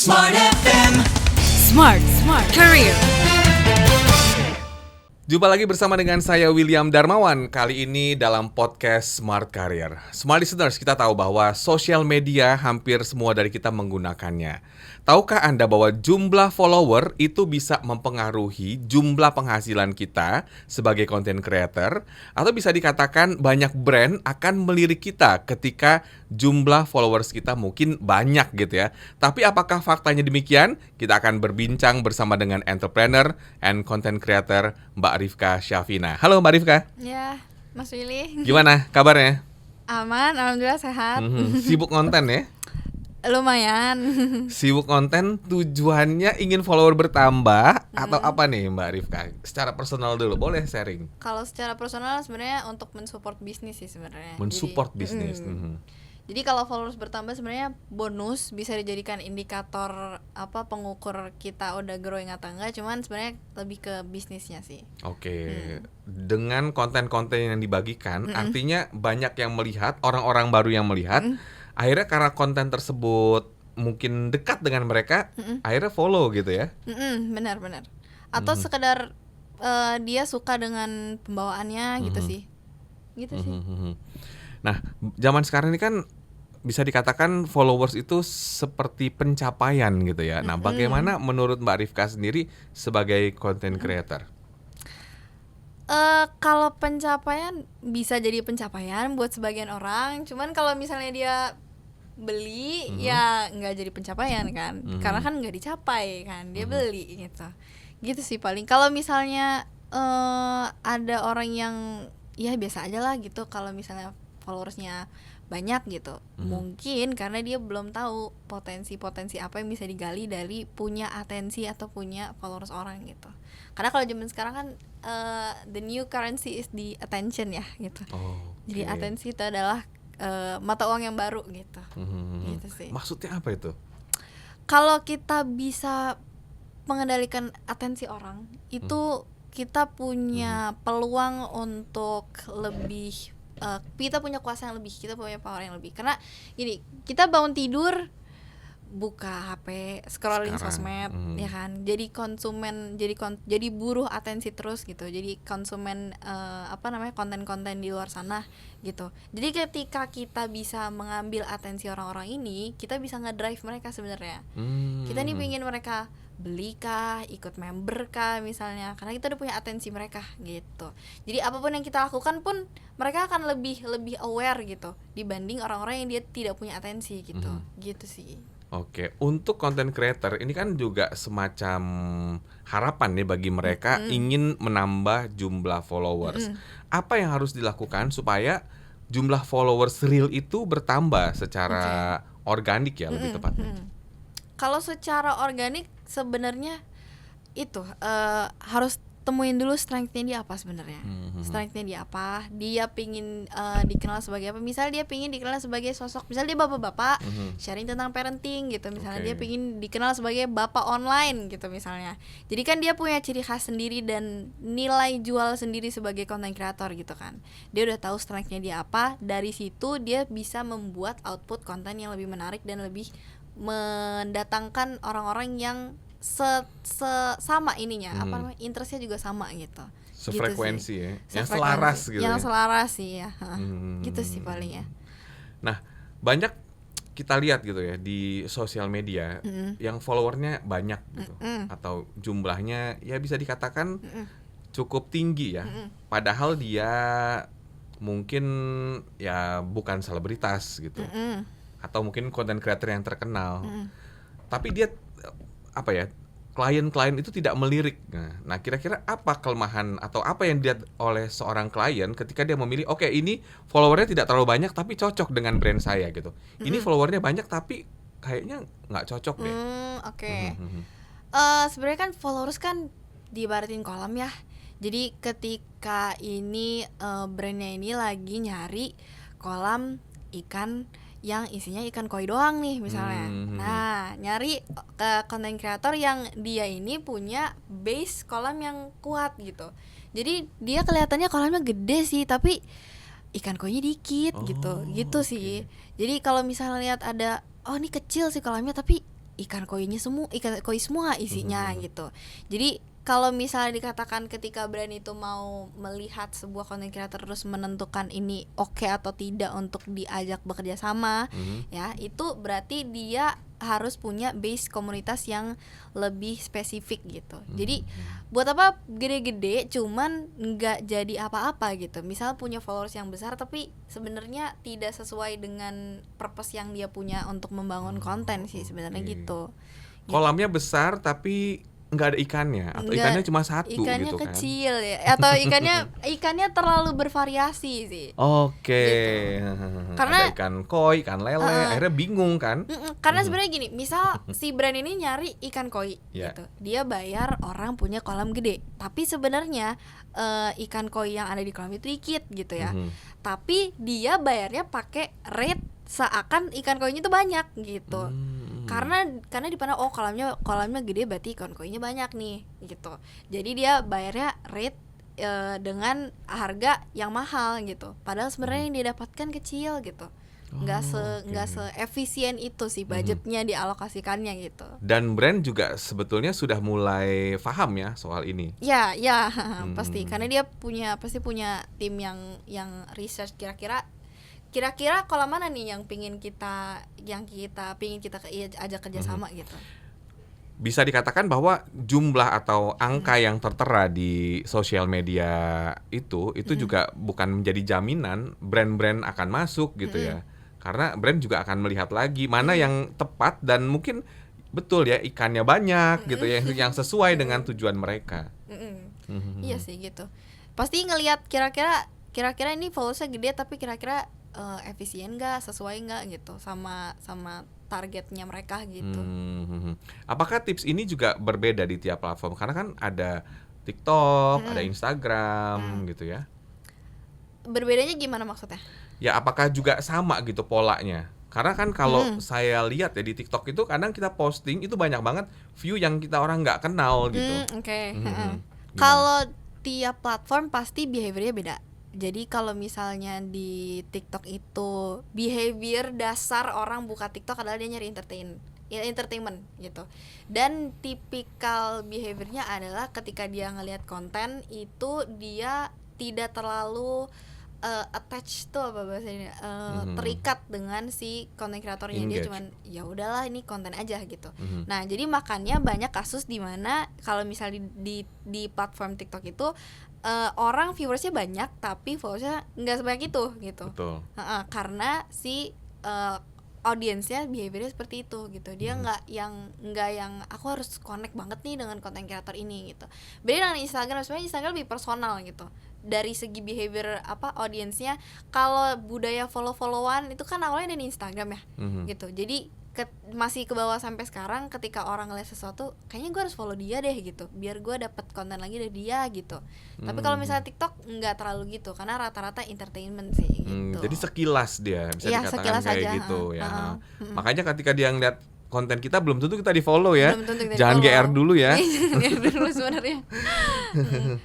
Smart FM. Smart Career. Jumpa lagi bersama dengan saya William Darmawan. Kali ini dalam podcast Smart Career. Smart listeners, kita tahu bahwa sosial media hampir semua dari kita menggunakannya. Tahukah Anda bahwa jumlah follower itu bisa mempengaruhi jumlah penghasilan kita sebagai content creator? Atau bisa dikatakan banyak brand akan melirik kita ketika jumlah followers kita mungkin banyak gitu ya. Tapi apakah faktanya demikian? Kita akan berbincang bersama dengan entrepreneur and content creator Mbak Rifka Syafina. Halo Mbak Rifka. Ya, Mas Willy. Gimana kabarnya? Aman, alhamdulillah sehat. Sibuk konten ya? Lumayan. Sibuk konten tujuannya ingin follower bertambah atau apa nih Mbak Rifka? Secara personal dulu, boleh sharing? Kalau secara personal sebenarnya untuk mensupport bisnis sih sebenarnya. Mensupport bisnis. Jadi kalau followers bertambah sebenarnya bonus, bisa dijadikan indikator pengukur kita udah growing atau enggak, cuman sebenarnya lebih ke bisnisnya sih. Oke. Dengan konten-konten yang dibagikan, artinya banyak yang melihat, orang-orang baru yang melihat, akhirnya karena konten tersebut mungkin dekat dengan mereka, akhirnya follow gitu ya. Benar. Atau sekedar dia suka dengan pembawaannya gitu sih. Gitu sih. Nah, zaman sekarang ini kan bisa dikatakan followers itu seperti pencapaian gitu ya. Nah, bagaimana menurut Mbak Rifka sendiri sebagai content creator? Kalau pencapaian bisa jadi pencapaian buat sebagian orang, cuman kalau misalnya dia beli ya nggak jadi pencapaian kan, karena kan nggak dicapai kan, dia beli gitu sih paling. Kalau misalnya ada orang yang ya biasa aja lah gitu, kalau misalnya followersnya banyak gitu, mungkin karena dia belum tahu potensi apa yang bisa digali dari punya atensi atau punya followers orang gitu. Karena kalau zaman sekarang kan the new currency is the attention ya gitu. Jadi atensi itu adalah mata uang yang baru gitu. Gitu sih. Maksudnya apa itu? Kalau kita bisa mengendalikan atensi orang, itu kita punya peluang untuk lebih kita punya kuasa yang lebih, kita punya power yang lebih. Karena gini, kita bangun tidur buka HP, scrolling sosmed, ya kan. Jadi konsumen, jadi buruh atensi terus gitu. Jadi konsumen konten-konten di luar sana gitu. Jadi ketika kita bisa mengambil atensi orang-orang ini, kita bisa ngedrive mereka sebenarnya. Kita nih pengen mereka beli kah, ikut member kah misalnya, karena kita udah punya atensi mereka gitu. Jadi apapun yang kita lakukan pun mereka akan lebih aware gitu dibanding orang-orang yang dia tidak punya atensi gitu. Gitu sih. Oke, untuk content creator ini kan juga semacam harapan nih bagi mereka ingin menambah jumlah followers. Apa yang harus dilakukan supaya jumlah followers real itu bertambah secara organik ya, lebih tepatnya? Kalau secara organik sebenarnya itu harus temuin dulu strength-nya dia apa sebenarnya. Strength-nya dia apa? Dia pingin dikenal sebagai apa? Misal dia pingin dikenal sebagai sosok, misal dia bapak-bapak sharing tentang parenting gitu. Misalnya dia pingin dikenal sebagai bapak online gitu misalnya. Jadi kan dia punya ciri khas sendiri dan nilai jual sendiri sebagai content creator gitu kan. Dia udah tahu strength-nya dia apa. Dari situ dia bisa membuat output konten yang lebih menarik dan lebih mendatangkan orang-orang yang sama ininya, interestnya juga sama gitu. Sefrekuensi gitu ya, yang selaras gitu. Yang selaras sih ya, gitu sih paling ya. Nah, banyak kita lihat gitu ya di sosial media yang followernya banyak gitu, atau jumlahnya ya bisa dikatakan cukup tinggi ya. Padahal dia mungkin ya bukan selebritas gitu. Atau mungkin content creator yang terkenal, tapi dia klien-klien itu tidak melirik. Nah, kira-kira apa kelemahan atau apa yang dilihat oleh seorang klien ketika dia memilih, oke, ini followernya tidak terlalu banyak tapi cocok dengan brand saya gitu. Ini followernya banyak tapi kayaknya nggak cocok deh. Sebenarnya kan followers kan diibaratin kolam ya. Jadi ketika ini brandnya ini lagi nyari kolam ikan yang isinya ikan koi doang nih misalnya. Nah, nyari content creator yang dia ini punya base kolam yang kuat gitu. Jadi dia kelihatannya kolamnya gede sih, tapi ikan koinya dikit gitu. Gitu sih. Jadi kalau misalnya lihat ada, oh ini kecil sih kolamnya tapi ikan koi semua isinya gitu. Jadi kalau misalnya dikatakan ketika brand itu mau melihat sebuah content creator terus menentukan ini oke atau tidak untuk diajak bekerja sama, ya itu berarti dia harus punya base komunitas yang lebih spesifik gitu. Jadi buat apa gede-gede cuman nggak jadi apa-apa gitu. Misal punya followers yang besar tapi sebenarnya tidak sesuai dengan purpose yang dia punya untuk membangun konten sih sebenarnya gitu. Kolamnya besar tapi nggak ada ikannya, atau ikannya cuma satu ikannya gitu kan? kecil ya, atau ikannya terlalu bervariasi sih. Oke. Gitu. Karena ada ikan koi, ikan lele, akhirnya bingung kan? Karena sebenarnya gini, misal si brand ini nyari ikan koi Yeah. gitu, dia bayar orang punya kolam gede, tapi sebenarnya ikan koi yang ada di kolam itu dikit gitu ya. Tapi dia bayarnya pakai rate seakan ikan koinya itu banyak gitu. Karena dipandang kolamnya gede berarti ikan koinya banyak nih gitu. Jadi dia bayarnya rate dengan harga yang mahal gitu. Padahal sebenarnya yang dia dapatkan kecil gitu. Nggak se-efisien itu sih budgetnya dialokasikannya gitu. Dan brand juga sebetulnya sudah mulai paham ya soal ini. Ya, pasti karena dia pasti punya tim yang research kira-kira kolam mana nih yang pingin kita ajak kerjasama gitu. Bisa dikatakan bahwa jumlah atau angka yang tertera di sosial media itu juga bukan menjadi jaminan brand-brand akan masuk gitu ya. Karena brand juga akan melihat lagi mana yang tepat dan mungkin betul ya ikannya banyak gitu ya yang sesuai dengan tujuan mereka. Iya sih gitu. Pasti ngelihat kira-kira ini followersnya gede tapi kira-kira efisien nggak, sesuai nggak gitu sama targetnya mereka gitu. Apakah tips ini juga berbeda di tiap platform? Karena kan ada TikTok, ada Instagram gitu ya. Berbedanya gimana maksudnya? Ya apakah juga sama gitu polanya? Karena kan kalau saya lihat ya di TikTok itu kadang kita posting itu banyak banget view yang kita orang nggak kenal gitu. Oke. Kalau tiap platform pasti behaviornya beda. Jadi kalau misalnya di TikTok itu behavior dasar orang buka TikTok adalah dia nyari entertainment gitu. Dan tipikal behaviornya adalah ketika dia ngelihat konten itu dia tidak terlalu attach tuh apa bahasanya terikat dengan si konten kreatornya. Dia cuman ya udahlah ini konten aja gitu. Nah jadi makanya banyak kasus di mana kalau misalnya di platform TikTok itu orang viewersnya banyak tapi followersnya nggak sebanyak itu gitu. Betul. Karena si audiensnya behaviornya seperti itu gitu. Dia nggak yang aku harus connect banget nih dengan konten kreator ini gitu. Beda dengan Instagram, sebenarnya Instagram lebih personal gitu. Dari segi behavior audiensnya, kalau budaya follow-followan itu kan awalnya dari Instagram ya gitu. Jadi masih ke bawah sampai sekarang, ketika orang ngeliat sesuatu kayaknya gue harus follow dia deh gitu biar gue dapet konten lagi dari dia gitu. Tapi kalau misalnya TikTok nggak terlalu gitu karena rata-rata entertainment sih gitu. Jadi sekilas dia bisa dikatakan sekilas kayak aja, gitu ya. Makanya ketika dia ngeliat konten kita belum tentu kita di follow ya. Jangan follow. GR dulu ya. GR dulu sebenarnya.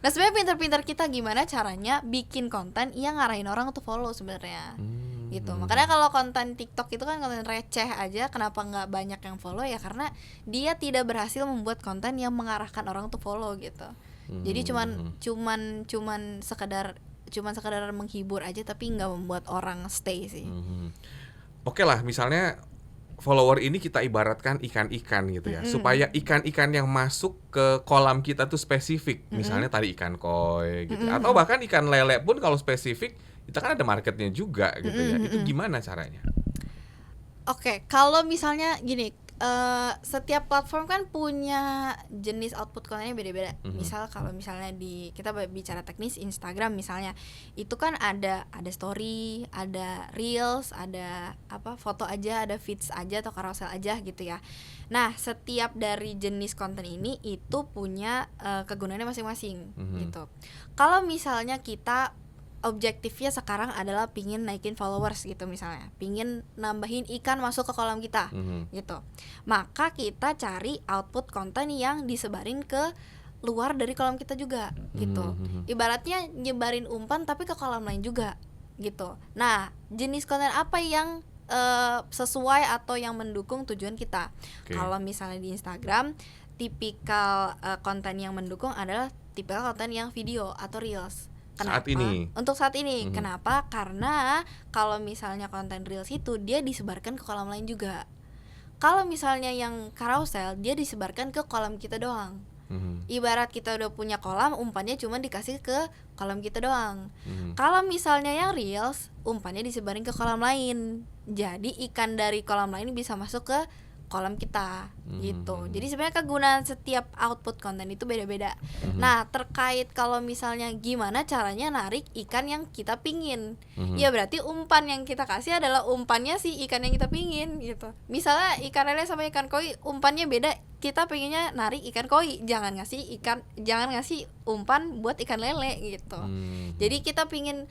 Nah sebenarnya pintar-pintar kita gimana caranya bikin konten yang ngarahin orang untuk follow sebenarnya. Gitu. Makanya kalau konten TikTok itu kan konten receh aja, kenapa nggak banyak yang follow ya karena dia tidak berhasil membuat konten yang mengarahkan orang untuk follow gitu. Jadi cuman sekedar menghibur aja tapi nggak membuat orang stay sih. Oke lah, misalnya follower ini kita ibaratkan ikan-ikan gitu ya, supaya ikan-ikan yang masuk ke kolam kita tuh spesifik. Misalnya tadi ikan koi gitu, atau bahkan ikan lele pun kalau spesifik kita kan ada marketnya juga gitu ya. Itu gimana caranya? Oke, kalau misalnya gini, setiap platform kan punya jenis output kontennya beda-beda. Misal kalau misalnya kita bicara teknis Instagram misalnya, itu kan ada story, ada reels, ada foto aja, ada feeds aja atau carousel aja gitu ya. Nah, setiap dari jenis konten ini itu punya kegunaannya masing-masing gitu. Kalau misalnya kita objektifnya sekarang adalah pingin naikin followers gitu misalnya, pingin nambahin ikan masuk ke kolam kita gitu, maka kita cari output konten yang disebarin ke luar dari kolam kita juga gitu. Ibaratnya nyebarin umpan tapi ke kolam lain juga gitu. Nah jenis konten apa yang sesuai atau yang mendukung tujuan kita. Oke. Kalau misalnya di Instagram, tipikal konten yang mendukung adalah tipikal konten yang video atau reels. Kenapa? Saat ini. Untuk saat ini. Mhm. Kenapa? Karena kalau misalnya konten reels itu dia disebarkan ke kolam lain juga. Kalau misalnya yang carousel, dia disebarkan ke kolam kita doang. Ibarat kita udah punya kolam, umpannya cuma dikasih ke kolam kita doang. Kalau misalnya yang reels, umpannya disebarin ke kolam lain. Jadi ikan dari kolam lain bisa masuk ke kolam kita gitu. Jadi sebenarnya kegunaan setiap output konten itu beda-beda. Nah, terkait kalau misalnya gimana caranya narik ikan yang kita pingin, ya berarti umpan yang kita kasih adalah umpannya si ikan yang kita pingin gitu. Misalnya ikan lele sama ikan koi umpannya beda, kita pengennya narik ikan koi, jangan ngasih umpan buat ikan lele gitu. Jadi kita pingin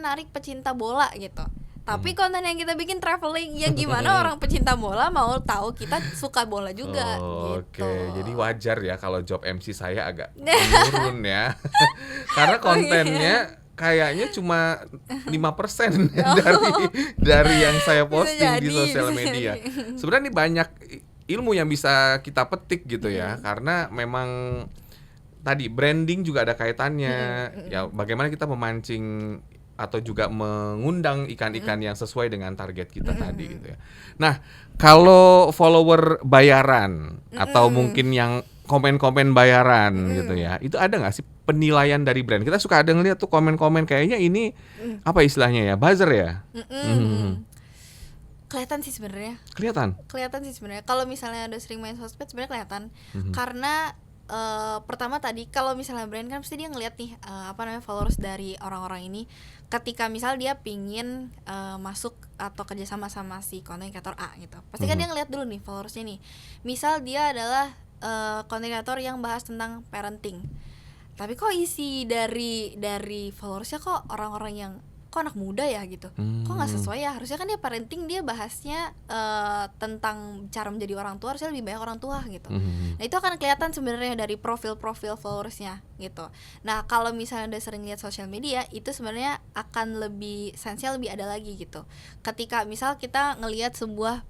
narik pecinta bola gitu. Tapi konten yang kita bikin traveling, ya gimana orang pecinta bola mau tahu kita suka bola juga gitu. Oke, jadi wajar ya kalau job MC saya agak menurun ya. Karena kontennya kayaknya cuma 5% dari yang saya posting di sosial media. Sebenarnya ini banyak ilmu yang bisa kita petik gitu ya. Karena memang tadi branding juga ada kaitannya. Ya bagaimana kita memancing atau juga mengundang ikan-ikan yang sesuai dengan target kita tadi gitu ya. Nah, kalau follower bayaran atau mungkin yang komen-komen bayaran gitu ya, itu ada nggak sih penilaian dari brand? Kita suka ada ngeliat tuh komen-komen kayaknya ini apa istilahnya ya, buzzer ya? Kelihatan sih sebenarnya. Kelihatan sih sebenarnya. Kalau misalnya udah sering main sosmed sebenarnya kelihatan. Karena pertama tadi kalau misalnya brand kan pasti dia ngeliat nih followers dari orang-orang ini. Ketika misal dia pingin masuk atau kerjasama sama si konten kreator A gitu, pasti kan dia ngeliat dulu nih followersnya nih. Misal dia adalah konten kreator yang bahas tentang parenting, tapi kok isi dari followersnya kok orang-orang yang kok anak muda ya gitu, kok nggak sesuai ya. Harusnya kan dia parenting, dia bahasnya tentang cara menjadi orang tua, harusnya lebih banyak orang tua gitu. Nah itu akan kelihatan sebenarnya dari profil followersnya gitu. Nah kalau misalnya udah sering lihat sosial media, itu sebenarnya akan lebih sensial, lebih ada lagi gitu. Ketika misal kita ngelihat sebuah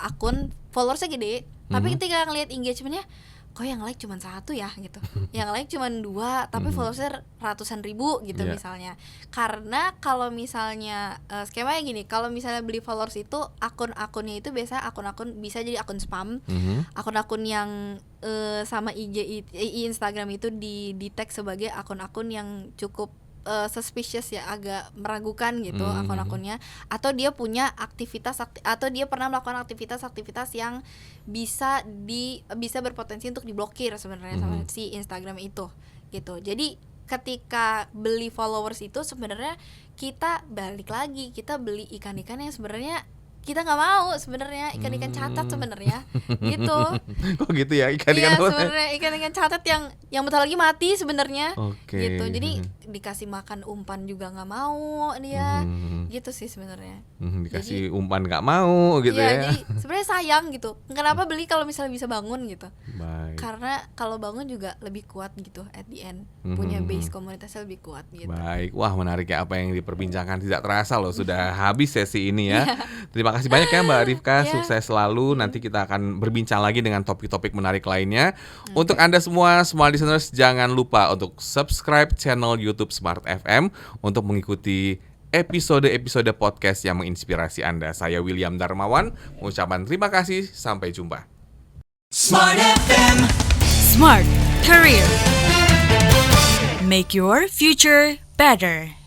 akun followersnya gede, tapi ketika ngelihat engagementnya, kok yang like cuma 1 ya gitu, yang like cuma 2 tapi followersnya ratusan ribu gitu misalnya. Karena kalau misalnya skemanya gini, kalau misalnya beli followers itu akun-akunnya itu biasa akun-akun bisa jadi akun spam, akun-akun yang sama Instagram itu di tag sebagai akun-akun yang cukup suspicious ya, agak meragukan gitu akun-akunnya, atau dia punya atau dia pernah melakukan aktivitas yang bisa berpotensi untuk diblokir sebenarnya sama si Instagram itu gitu. Jadi ketika beli followers itu sebenarnya kita balik lagi, kita beli ikan-ikan yang sebenarnya kita nggak mau sebenarnya, ikan-ikan catat sebenarnya gitu. Kok gitu ya, ikan-ikan apa? Sebenarnya ikan-ikan catat yang bentar lagi mati sebenarnya. Gitu. Jadi dikasih makan umpan juga nggak mau dia. Gitu sih sebenarnya. Dikasih umpan nggak mau gitu ya. Jadi sebenarnya sayang gitu. Kenapa beli kalau misalnya bisa bangun gitu? Baik. Karena kalau bangun juga lebih kuat gitu at the end. Punya base komunitasnya lebih kuat gitu. Baik, wah menarik ya apa yang diperbincangkan, tidak terasa loh sudah habis sesi ini ya. Terima kasih banyak ya Mbak Rifka, sukses selalu. Nanti kita akan berbincang lagi dengan topik-topik menarik lainnya. Untuk Anda semua Smart Listeners, jangan lupa untuk subscribe channel YouTube Smart FM untuk mengikuti episode-episode podcast yang menginspirasi Anda. Saya William Darmawan, mengucapkan terima kasih, sampai jumpa. Smart FM. Smart Career. Make your future better.